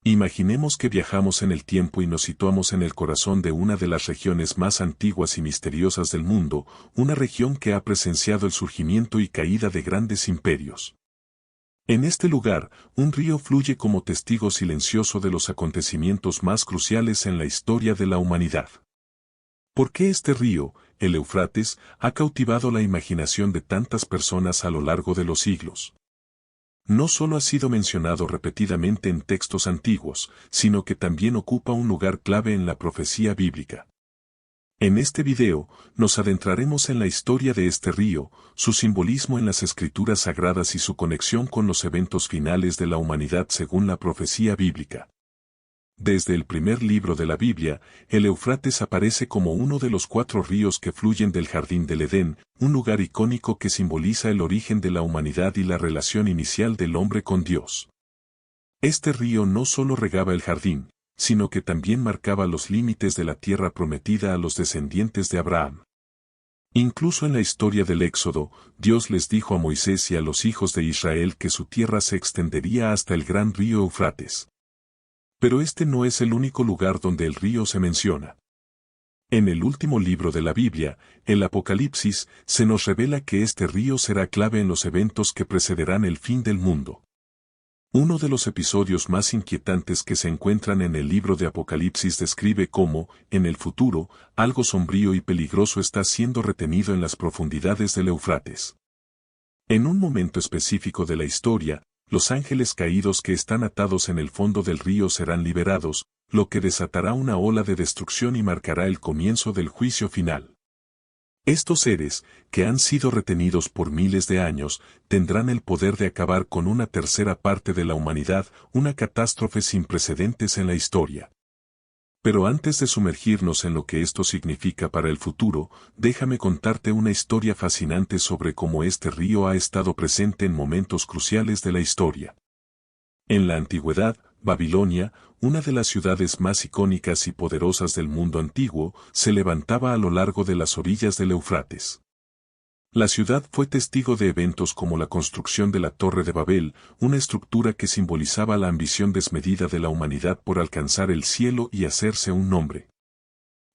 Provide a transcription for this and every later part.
Imaginemos que viajamos en el tiempo y nos situamos en el corazón de una de las regiones más antiguas y misteriosas del mundo, una región que ha presenciado el surgimiento y caída de grandes imperios. En este lugar, un río fluye como testigo silencioso de los acontecimientos más cruciales en la historia de la humanidad. ¿Por qué este río, el Éufrates, ha cautivado la imaginación de tantas personas a lo largo de los siglos? No solo ha sido mencionado repetidamente en textos antiguos, sino que también ocupa un lugar clave en la profecía bíblica. En este video, nos adentraremos en la historia de este río, su simbolismo en las escrituras sagradas y su conexión con los eventos finales de la humanidad según la profecía bíblica. Desde el primer libro de la Biblia, el Éufrates aparece como uno de los 4 ríos que fluyen del Jardín del Edén, un lugar icónico que simboliza el origen de la humanidad y la relación inicial del hombre con Dios. Este río no solo regaba el jardín, sino que también marcaba los límites de la tierra prometida a los descendientes de Abraham. Incluso en la historia del Éxodo, Dios les dijo a Moisés y a los hijos de Israel que su tierra se extendería hasta el gran río Éufrates. Pero este no es el único lugar donde el río se menciona. En el último libro de la Biblia, el Apocalipsis, se nos revela que este río será clave en los eventos que precederán el fin del mundo. Uno de los episodios más inquietantes que se encuentran en el libro de Apocalipsis describe cómo, en el futuro, algo sombrío y peligroso está siendo retenido en las profundidades del Éufrates. En un momento específico de la historia, los ángeles caídos que están atados en el fondo del río serán liberados, lo que desatará una ola de destrucción y marcará el comienzo del juicio final. Estos seres, que han sido retenidos por miles de años, tendrán el poder de acabar con una tercera parte de la humanidad, una catástrofe sin precedentes en la historia. Pero antes de sumergirnos en lo que esto significa para el futuro, déjame contarte una historia fascinante sobre cómo este río ha estado presente en momentos cruciales de la historia. En la antigüedad, Babilonia, una de las ciudades más icónicas y poderosas del mundo antiguo, se levantaba a lo largo de las orillas del Éufrates. La ciudad fue testigo de eventos como la construcción de la Torre de Babel, una estructura que simbolizaba la ambición desmedida de la humanidad por alcanzar el cielo y hacerse un nombre.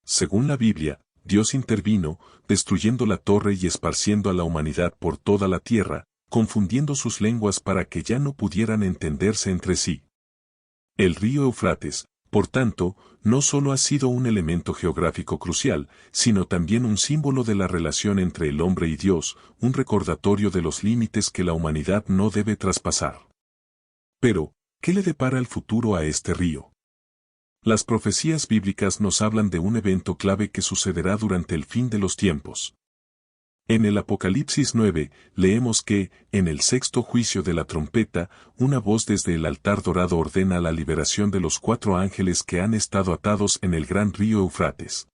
Según la Biblia, Dios intervino, destruyendo la torre y esparciendo a la humanidad por toda la tierra, confundiendo sus lenguas para que ya no pudieran entenderse entre sí. El río Éufrates, por tanto, no solo ha sido un elemento geográfico crucial, sino también un símbolo de la relación entre el hombre y Dios, un recordatorio de los límites que la humanidad no debe traspasar. Pero, ¿qué le depara el futuro a este río? Las profecías bíblicas nos hablan de un evento clave que sucederá durante el fin de los tiempos. En el Apocalipsis 9, leemos que, en el 6º juicio de la trompeta, una voz desde el altar dorado ordena la liberación de los 4 ángeles que han estado atados en el gran río Éufrates.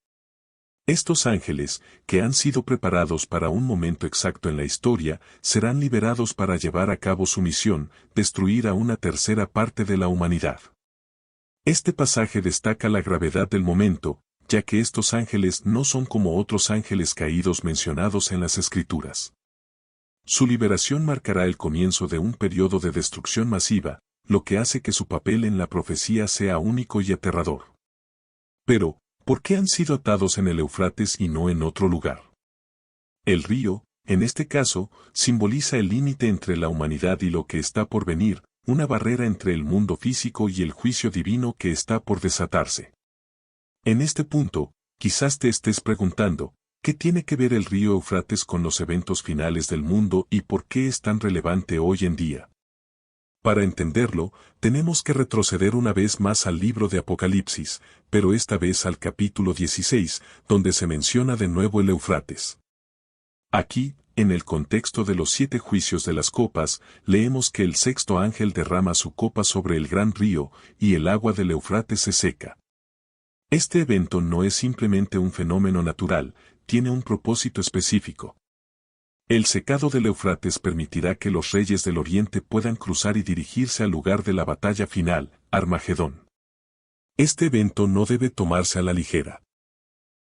Estos ángeles, que han sido preparados para un momento exacto en la historia, serán liberados para llevar a cabo su misión, destruir a una tercera parte de la humanidad. Este pasaje destaca la gravedad del momento, ya que estos ángeles no son como otros ángeles caídos mencionados en las Escrituras. Su liberación marcará el comienzo de un periodo de destrucción masiva, lo que hace que su papel en la profecía sea único y aterrador. Pero, ¿por qué han sido atados en el Éufrates y no en otro lugar? El río, en este caso, simboliza el límite entre la humanidad y lo que está por venir, una barrera entre el mundo físico y el juicio divino que está por desatarse. En este punto, quizás te estés preguntando, ¿qué tiene que ver el río Éufrates con los eventos finales del mundo y por qué es tan relevante hoy en día? Para entenderlo, tenemos que retroceder una vez más al libro de Apocalipsis, pero esta vez al capítulo 16, donde se menciona de nuevo el Éufrates. Aquí, en el contexto de los 7 juicios de las copas, leemos que el 6º ángel derrama su copa sobre el gran río, y el agua del Éufrates se seca. Este evento no es simplemente un fenómeno natural, tiene un propósito específico. El secado del Éufrates permitirá que los reyes del Oriente puedan cruzar y dirigirse al lugar de la batalla final, Armagedón. Este evento no debe tomarse a la ligera.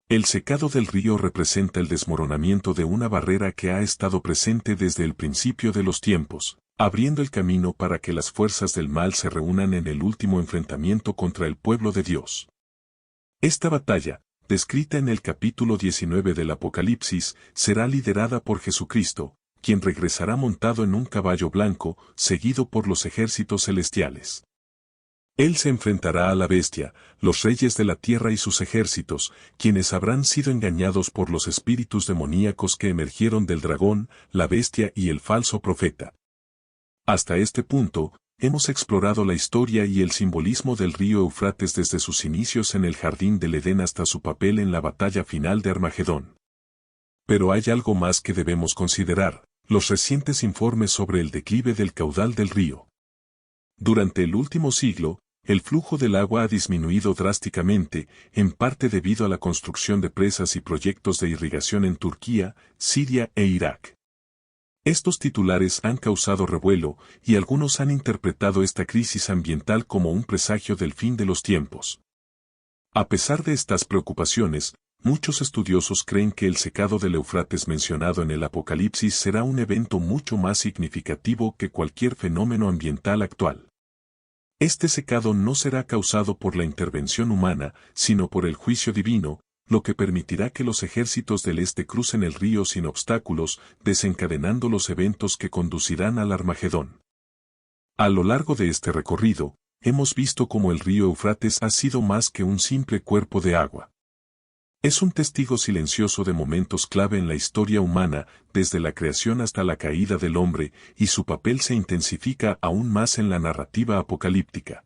El secado del río representa el desmoronamiento de una barrera que ha estado presente desde el principio de los tiempos, abriendo el camino para que las fuerzas del mal se reúnan en el último enfrentamiento contra el pueblo de Dios. Esta batalla, descrita en el capítulo 19 del Apocalipsis, será liderada por Jesucristo, quien regresará montado en un caballo blanco, seguido por los ejércitos celestiales. Él se enfrentará a la bestia, los reyes de la tierra y sus ejércitos, quienes habrán sido engañados por los espíritus demoníacos que emergieron del dragón, la bestia y el falso profeta. Hasta este punto, hemos explorado la historia y el simbolismo del río Eufrates desde sus inicios en el jardín del Edén hasta su papel en la batalla final de Armagedón. Pero hay algo más que debemos considerar: los recientes informes sobre el declive del caudal del río. Durante el último siglo, el flujo del agua ha disminuido drásticamente, en parte debido a la construcción de presas y proyectos de irrigación en Turquía, Siria e Irak. Estos titulares han causado revuelo, y algunos han interpretado esta crisis ambiental como un presagio del fin de los tiempos. A pesar de estas preocupaciones, muchos estudiosos creen que el secado del Éufrates mencionado en el Apocalipsis será un evento mucho más significativo que cualquier fenómeno ambiental actual. Este secado no será causado por la intervención humana, sino por el juicio divino, lo que permitirá que los ejércitos del este crucen el río sin obstáculos, desencadenando los eventos que conducirán al Armagedón. A lo largo de este recorrido, hemos visto cómo el río Éufrates ha sido más que un simple cuerpo de agua. Es un testigo silencioso de momentos clave en la historia humana, desde la creación hasta la caída del hombre, y su papel se intensifica aún más en la narrativa apocalíptica.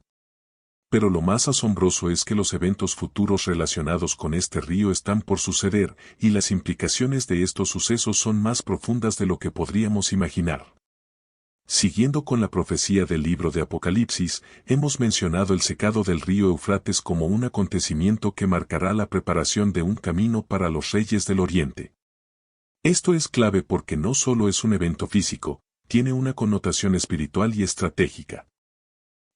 Pero lo más asombroso es que los eventos futuros relacionados con este río están por suceder, y las implicaciones de estos sucesos son más profundas de lo que podríamos imaginar. Siguiendo con la profecía del libro de Apocalipsis, hemos mencionado el secado del río Eufrates como un acontecimiento que marcará la preparación de un camino para los reyes del Oriente. Esto es clave porque no solo es un evento físico, tiene una connotación espiritual y estratégica.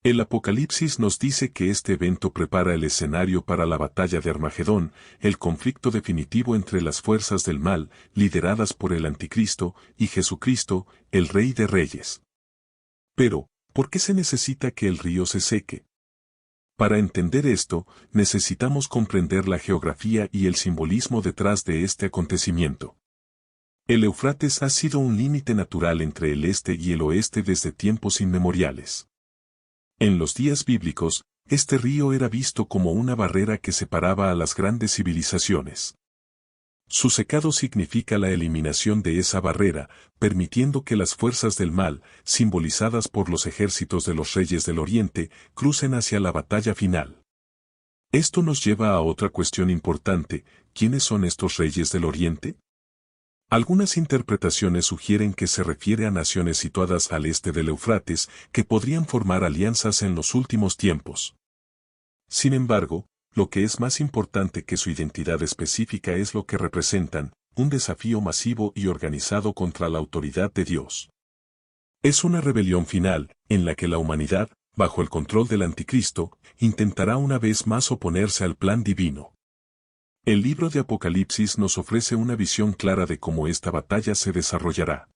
El Apocalipsis nos dice que este evento prepara el escenario para la batalla de Armagedón, el conflicto definitivo entre las fuerzas del mal, lideradas por el Anticristo, y Jesucristo, el Rey de Reyes. Pero, ¿por qué se necesita que el río se seque? Para entender esto, necesitamos comprender la geografía y el simbolismo detrás de este acontecimiento. El Éufrates ha sido un límite natural entre el este y el oeste desde tiempos inmemoriales. En los días bíblicos, este río era visto como una barrera que separaba a las grandes civilizaciones. Su secado significa la eliminación de esa barrera, permitiendo que las fuerzas del mal, simbolizadas por los ejércitos de los reyes del Oriente, crucen hacia la batalla final. Esto nos lleva a otra cuestión importante: ¿quiénes son estos reyes del Oriente? Algunas interpretaciones sugieren que se refiere a naciones situadas al este del Éufrates, que podrían formar alianzas en los últimos tiempos. Sin embargo, lo que es más importante que su identidad específica es lo que representan: un desafío masivo y organizado contra la autoridad de Dios. Es una rebelión final, en la que la humanidad, bajo el control del Anticristo, intentará una vez más oponerse al plan divino. El libro de Apocalipsis nos ofrece una visión clara de cómo esta batalla se desarrollará.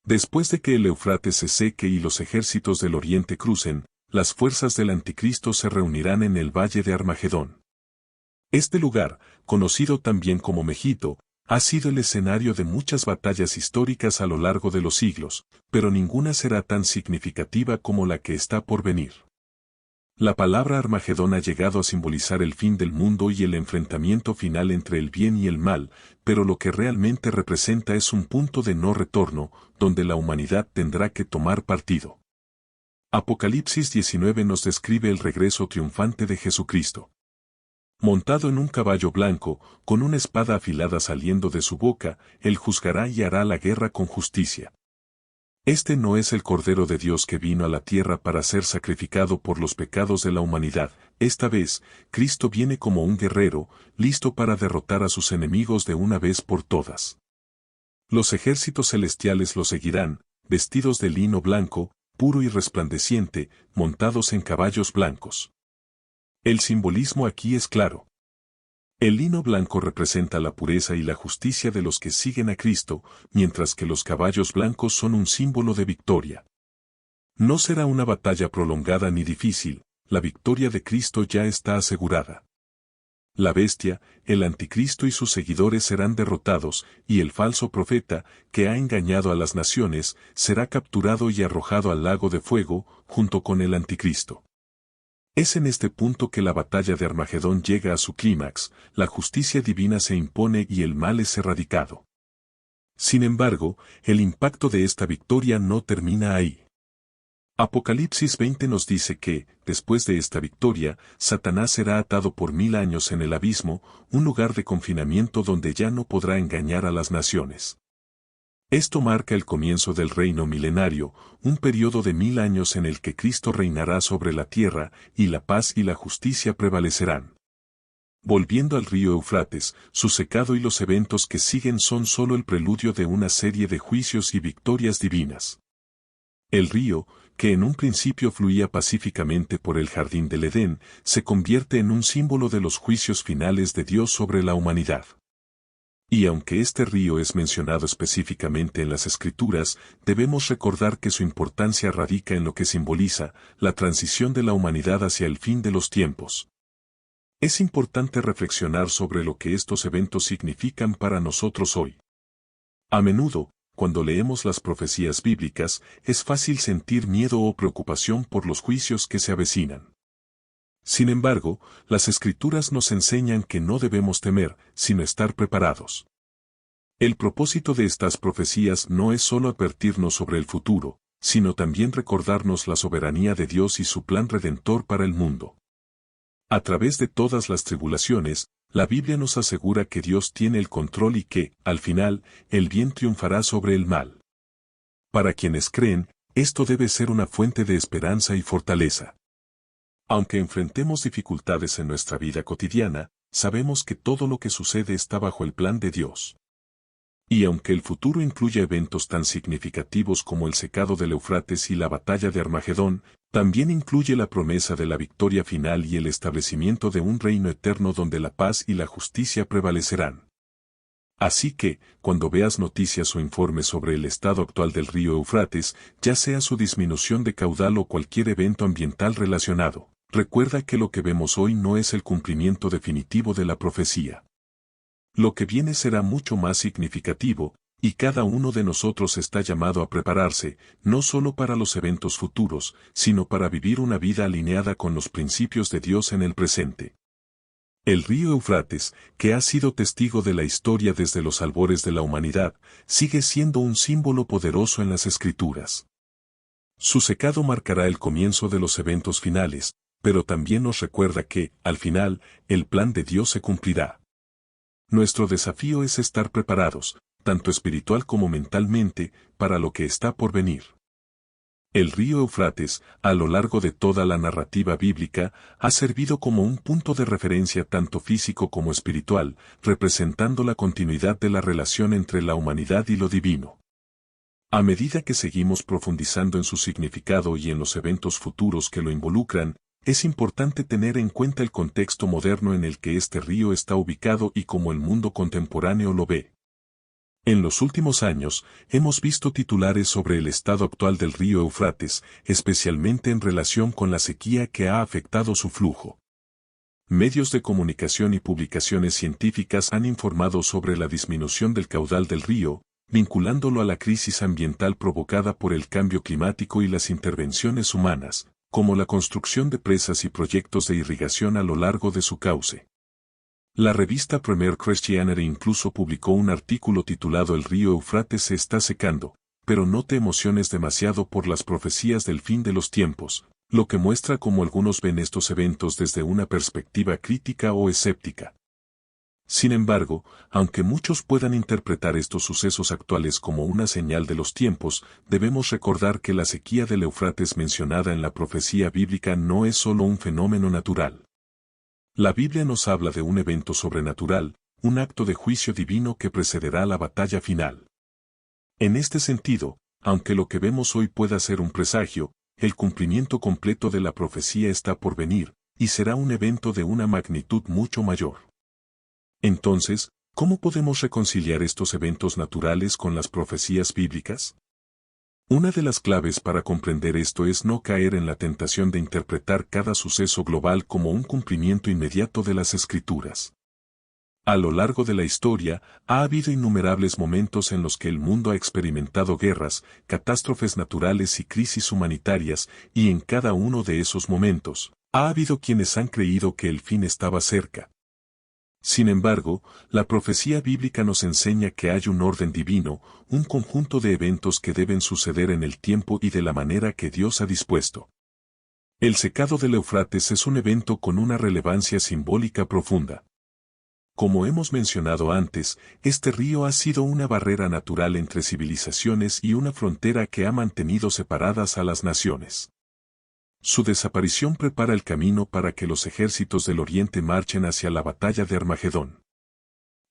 Después de que el Éufrates se seque y los ejércitos del Oriente crucen, las fuerzas del Anticristo se reunirán en el Valle de Armagedón. Este lugar, conocido también como Megiddo, ha sido el escenario de muchas batallas históricas a lo largo de los siglos, pero ninguna será tan significativa como la que está por venir. La palabra Armagedón ha llegado a simbolizar el fin del mundo y el enfrentamiento final entre el bien y el mal, pero lo que realmente representa es un punto de no retorno, donde la humanidad tendrá que tomar partido. Apocalipsis 19 nos describe el regreso triunfante de Jesucristo. Montado en un caballo blanco, con una espada afilada saliendo de su boca, él juzgará y hará la guerra con justicia. Este no es el Cordero de Dios que vino a la tierra para ser sacrificado por los pecados de la humanidad. Esta vez, Cristo viene como un guerrero, listo para derrotar a sus enemigos de una vez por todas. Los ejércitos celestiales lo seguirán, vestidos de lino blanco, puro y resplandeciente, montados en caballos blancos. El simbolismo aquí es claro. El lino blanco representa la pureza y la justicia de los que siguen a Cristo, mientras que los caballos blancos son un símbolo de victoria. No será una batalla prolongada ni difícil, la victoria de Cristo ya está asegurada. La bestia, el anticristo y sus seguidores serán derrotados, y el falso profeta, que ha engañado a las naciones, será capturado y arrojado al lago de fuego, junto con el anticristo. Es en este punto que la batalla de Armagedón llega a su clímax, la justicia divina se impone y el mal es erradicado. Sin embargo, el impacto de esta victoria no termina ahí. Apocalipsis 20 nos dice que, después de esta victoria, Satanás será atado por 1000 años en el abismo, un lugar de confinamiento donde ya no podrá engañar a las naciones. Esto marca el comienzo del reino milenario, un periodo de 1000 años en el que Cristo reinará sobre la tierra, y la paz y la justicia prevalecerán. Volviendo al río Eufrates, su secado y los eventos que siguen son solo el preludio de una serie de juicios y victorias divinas. El río, que en un principio fluía pacíficamente por el jardín del Edén, se convierte en un símbolo de los juicios finales de Dios sobre la humanidad. Y aunque este río es mencionado específicamente en las Escrituras, debemos recordar que su importancia radica en lo que simboliza la transición de la humanidad hacia el fin de los tiempos. Es importante reflexionar sobre lo que estos eventos significan para nosotros hoy. A menudo, cuando leemos las profecías bíblicas, es fácil sentir miedo o preocupación por los juicios que se avecinan. Sin embargo, las Escrituras nos enseñan que no debemos temer, sino estar preparados. El propósito de estas profecías no es solo advertirnos sobre el futuro, sino también recordarnos la soberanía de Dios y su plan redentor para el mundo. A través de todas las tribulaciones, la Biblia nos asegura que Dios tiene el control y que, al final, el bien triunfará sobre el mal. Para quienes creen, esto debe ser una fuente de esperanza y fortaleza. Aunque enfrentemos dificultades en nuestra vida cotidiana, sabemos que todo lo que sucede está bajo el plan de Dios. Y aunque el futuro incluya eventos tan significativos como el secado del Eufrates y la batalla de Armagedón, también incluye la promesa de la victoria final y el establecimiento de un reino eterno donde la paz y la justicia prevalecerán. Así que, cuando veas noticias o informes sobre el estado actual del río Eufrates, ya sea su disminución de caudal o cualquier evento ambiental relacionado, recuerda que lo que vemos hoy no es el cumplimiento definitivo de la profecía. Lo que viene será mucho más significativo, y cada uno de nosotros está llamado a prepararse, no solo para los eventos futuros, sino para vivir una vida alineada con los principios de Dios en el presente. El río Eufrates, que ha sido testigo de la historia desde los albores de la humanidad, sigue siendo un símbolo poderoso en las Escrituras. Su secado marcará el comienzo de los eventos finales, pero también nos recuerda que, al final, el plan de Dios se cumplirá. Nuestro desafío es estar preparados, tanto espiritual como mentalmente, para lo que está por venir. El río Eufrates, a lo largo de toda la narrativa bíblica, ha servido como un punto de referencia tanto físico como espiritual, representando la continuidad de la relación entre la humanidad y lo divino. A medida que seguimos profundizando en su significado y en los eventos futuros que lo involucran, es importante tener en cuenta el contexto moderno en el que este río está ubicado y cómo el mundo contemporáneo lo ve. En los últimos años, hemos visto titulares sobre el estado actual del río Eufrates, especialmente en relación con la sequía que ha afectado su flujo. Medios de comunicación y publicaciones científicas han informado sobre la disminución del caudal del río, vinculándolo a la crisis ambiental provocada por el cambio climático y las intervenciones humanas, como la construcción de presas y proyectos de irrigación a lo largo de su cauce. La revista Premier Christianity incluso publicó un artículo titulado El río Eufrates se está secando, pero no te emociones demasiado por las profecías del fin de los tiempos, lo que muestra cómo algunos ven estos eventos desde una perspectiva crítica o escéptica. Sin embargo, aunque muchos puedan interpretar estos sucesos actuales como una señal de los tiempos, debemos recordar que la sequía del Eufrates mencionada en la profecía bíblica no es solo un fenómeno natural. La Biblia nos habla de un evento sobrenatural, un acto de juicio divino que precederá la batalla final. En este sentido, aunque lo que vemos hoy pueda ser un presagio, el cumplimiento completo de la profecía está por venir, y será un evento de una magnitud mucho mayor. Entonces, ¿cómo podemos reconciliar estos eventos naturales con las profecías bíblicas? Una de las claves para comprender esto es no caer en la tentación de interpretar cada suceso global como un cumplimiento inmediato de las Escrituras. A lo largo de la historia, ha habido innumerables momentos en los que el mundo ha experimentado guerras, catástrofes naturales y crisis humanitarias, y en cada uno de esos momentos, ha habido quienes han creído que el fin estaba cerca. Sin embargo, la profecía bíblica nos enseña que hay un orden divino, un conjunto de eventos que deben suceder en el tiempo y de la manera que Dios ha dispuesto. El secado del Éufrates es un evento con una relevancia simbólica profunda. Como hemos mencionado antes, este río ha sido una barrera natural entre civilizaciones y una frontera que ha mantenido separadas a las naciones. Su desaparición prepara el camino para que los ejércitos del Oriente marchen hacia la batalla de Armagedón.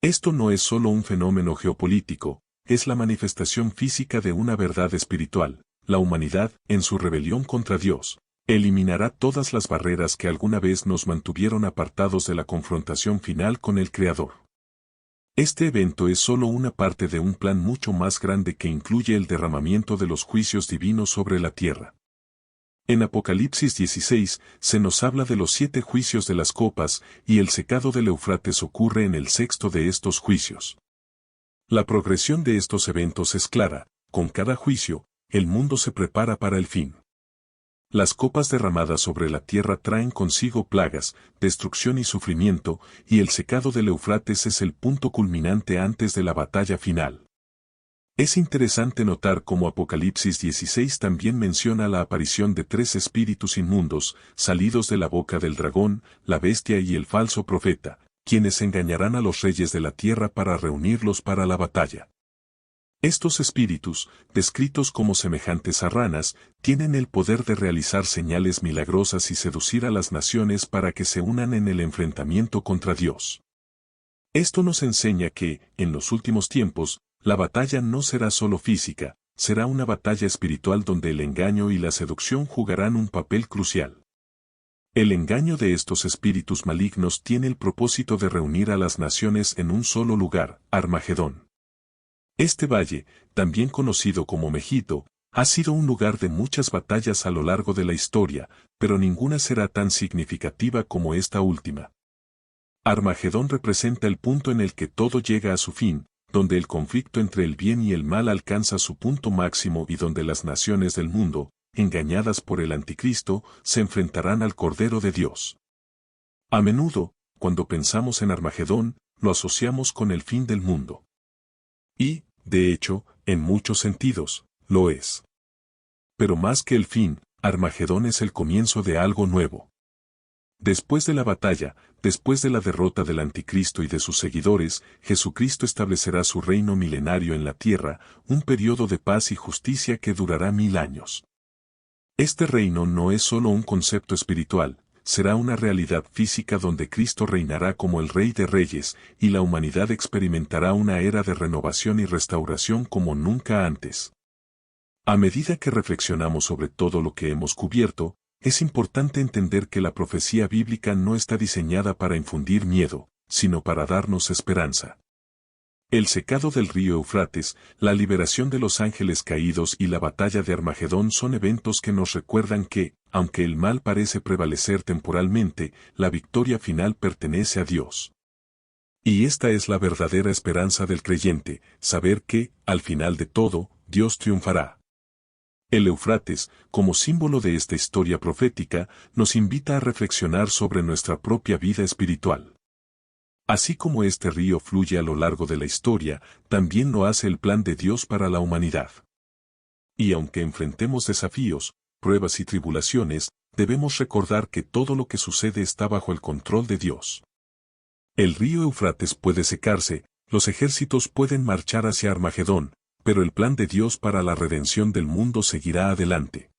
Esto no es solo un fenómeno geopolítico, es la manifestación física de una verdad espiritual. La humanidad, en su rebelión contra Dios, eliminará todas las barreras que alguna vez nos mantuvieron apartados de la confrontación final con el Creador. Este evento es solo una parte de un plan mucho más grande que incluye el derramamiento de los juicios divinos sobre la tierra. En Apocalipsis 16 se nos habla de los 7 juicios de las copas, y el secado del Éufrates ocurre en el sexto de estos juicios. La progresión de estos eventos es clara, con cada juicio, el mundo se prepara para el fin. Las copas derramadas sobre la tierra traen consigo plagas, destrucción y sufrimiento, y el secado del Éufrates es el punto culminante antes de la batalla final. Es interesante notar cómo Apocalipsis 16 también menciona la aparición de 3 espíritus inmundos, salidos de la boca del dragón, la bestia y el falso profeta, quienes engañarán a los reyes de la tierra para reunirlos para la batalla. Estos espíritus, descritos como semejantes a ranas, tienen el poder de realizar señales milagrosas y seducir a las naciones para que se unan en el enfrentamiento contra Dios. Esto nos enseña que, en los últimos tiempos, la batalla no será solo física, será una batalla espiritual donde el engaño y la seducción jugarán un papel crucial. El engaño de estos espíritus malignos tiene el propósito de reunir a las naciones en un solo lugar, Armagedón. Este valle, también conocido como Megiddo, ha sido un lugar de muchas batallas a lo largo de la historia, pero ninguna será tan significativa como esta última. Armagedón representa el punto en el que todo llega a su fin, donde el conflicto entre el bien y el mal alcanza su punto máximo y donde las naciones del mundo, engañadas por el anticristo, se enfrentarán al Cordero de Dios. A menudo, cuando pensamos en Armagedón, lo asociamos con el fin del mundo. Y, de hecho, en muchos sentidos, lo es. Pero más que el fin, Armagedón es el comienzo de algo nuevo. Después de la batalla, después de la derrota del anticristo y de sus seguidores, Jesucristo establecerá su reino milenario en la tierra, un periodo de paz y justicia que durará 1000 años. Este reino no es solo un concepto espiritual, será una realidad física donde Cristo reinará como el Rey de Reyes, y la humanidad experimentará una era de renovación y restauración como nunca antes. A medida que reflexionamos sobre todo lo que hemos cubierto, es importante entender que la profecía bíblica no está diseñada para infundir miedo, sino para darnos esperanza. El secado del río Éufrates, la liberación de los ángeles caídos y la batalla de Armagedón son eventos que nos recuerdan que, aunque el mal parece prevalecer temporalmente, la victoria final pertenece a Dios. Y esta es la verdadera esperanza del creyente, saber que, al final de todo, Dios triunfará. El Éufrates, como símbolo de esta historia profética, nos invita a reflexionar sobre nuestra propia vida espiritual. Así como este río fluye a lo largo de la historia, también lo hace el plan de Dios para la humanidad. Y aunque enfrentemos desafíos, pruebas y tribulaciones, debemos recordar que todo lo que sucede está bajo el control de Dios. El río Éufrates puede secarse, los ejércitos pueden marchar hacia Armagedón, pero el plan de Dios para la redención del mundo seguirá adelante.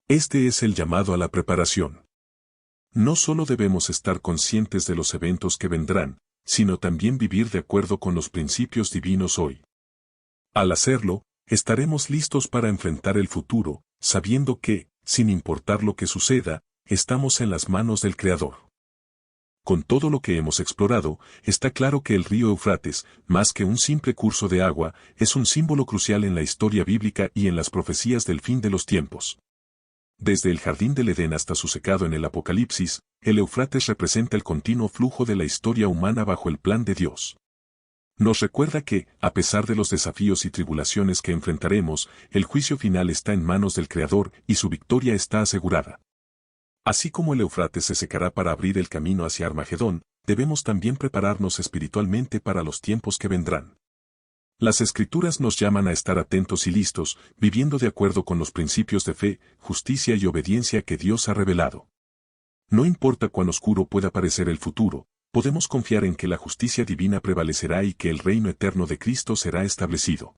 Este es el llamado a la preparación. No solo debemos estar conscientes de los eventos que vendrán, sino también vivir de acuerdo con los principios divinos hoy. Al hacerlo, estaremos listos para enfrentar el futuro, sabiendo que, sin importar lo que suceda, estamos en las manos del Creador. Con todo lo que hemos explorado, está claro que el río Éufrates, más que un simple curso de agua, es un símbolo crucial en la historia bíblica y en las profecías del fin de los tiempos. Desde el jardín del Edén hasta su secado en el Apocalipsis, el Éufrates representa el continuo flujo de la historia humana bajo el plan de Dios. Nos recuerda que, a pesar de los desafíos y tribulaciones que enfrentaremos, el juicio final está en manos del Creador y su victoria está asegurada. Así como el Éufrates se secará para abrir el camino hacia Armagedón, debemos también prepararnos espiritualmente para los tiempos que vendrán. Las Escrituras nos llaman a estar atentos y listos, viviendo de acuerdo con los principios de fe, justicia y obediencia que Dios ha revelado. No importa cuán oscuro pueda parecer el futuro, podemos confiar en que la justicia divina prevalecerá y que el reino eterno de Cristo será establecido.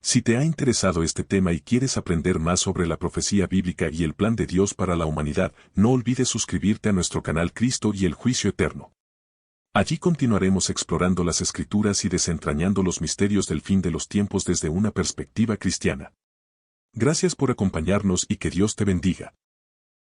Si te ha interesado este tema y quieres aprender más sobre la profecía bíblica y el plan de Dios para la humanidad, no olvides suscribirte a nuestro canal Cristo y el Juicio Eterno. Allí continuaremos explorando las Escrituras y desentrañando los misterios del fin de los tiempos desde una perspectiva cristiana. Gracias por acompañarnos y que Dios te bendiga.